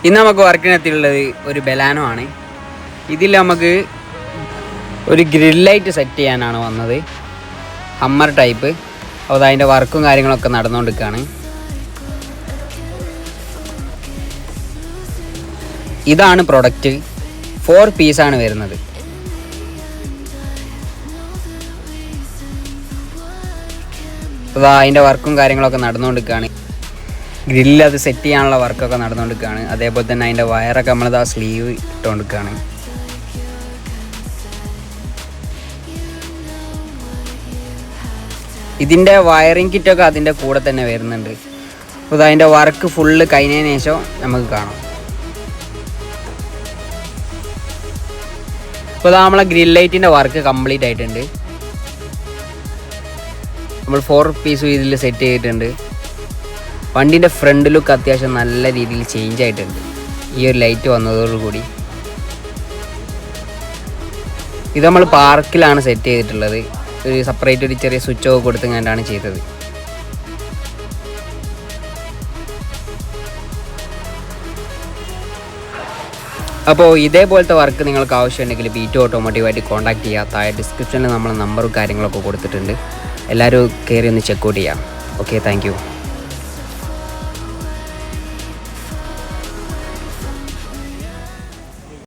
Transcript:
ഇന്ന് നമുക്ക് വർക്കിനെത്തിയുള്ളത് ഒരു ബെലാനോ ആണ്. ഇതിൽ നമുക്ക് ഒരു ഗ്രില്ലൈറ്റ് സെറ്റ് ചെയ്യാനാണ് വന്നത്. Hummer type. അപ്പോൾ അതിൻ്റെ വർക്കും കാര്യങ്ങളൊക്കെ നടന്നുകൊണ്ടിരിക്കുകയാണ്. ഇതാണ് പ്രൊഡക്റ്റ്. 4 പീസാണ് വരുന്നത്. അപ്പോൾ അതിൻ്റെ വർക്കും കാര്യങ്ങളൊക്കെ നടന്നുകൊണ്ടിരിക്കുകയാണ്. ഗ്രില്ല് അത് സെറ്റ് ചെയ്യാനുള്ള വർക്കൊക്കെ നടന്നുകൊണ്ടിരിക്കുകയാണ്. അതേപോലെ തന്നെ അതിൻ്റെ വയറൊക്കെ നമ്മളത് ആ സ്ലീവ് ഇട്ടുകൊണ്ടിരിക്കുകയാണ്. ഇതിൻ്റെ വയറിങ് കിറ്റൊക്കെ അതിൻ്റെ കൂടെ തന്നെ വരുന്നുണ്ട്. അപ്പോൾ അതിൻ്റെ വർക്ക് ഫുള്ള് കഴിഞ്ഞതിന് ശേഷം നമുക്ക് കാണാം. ഇപ്പോൾ നമ്മളെ ഗ്രിൽ ലൈറ്റിൻ്റെ വർക്ക് കംപ്ലീറ്റ് ആയിട്ടുണ്ട്. നമ്മൾ 4 പീസും ഇതിൽ സെറ്റ് ചെയ്തിട്ടുണ്ട്. വണ്ടീൻ്റെ ഫ്രണ്ട് ലുക്ക് അത്യാവശ്യം നല്ല രീതിയിൽ ചേഞ്ച് ആയിട്ടുണ്ട് ഈ ഒരു ലൈറ്റ് വന്നതോടുകൂടി. ഇത് നമ്മൾ പാർക്കിലാണ് സെറ്റ് ചെയ്തിട്ടുള്ളത്. ഒരു സെപ്പറേറ്റ് ഒരു ചെറിയ സ്വിച്ച് ഒക്കെ കൊടുത്തുകൊണ്ടാണ് ചെയ്തത്. അപ്പോൾ ഇതേപോലത്തെ വർക്ക് നിങ്ങൾക്ക് ആവശ്യമുണ്ടെങ്കിൽ ബീറ്റു ഓട്ടോമോട്ടീവായിട്ട് കോൺടാക്ട് ചെയ്യുക. താഴെ ഡിസ്ക്രിപ്ഷനിൽ നമ്മൾ നമ്പറും കാര്യങ്ങളൊക്കെ കൊടുത്തിട്ടുണ്ട്. എല്ലാവരും കയറി ഒന്ന് ചെക്കൗട്ട് ചെയ്യാം. Okay, thank you.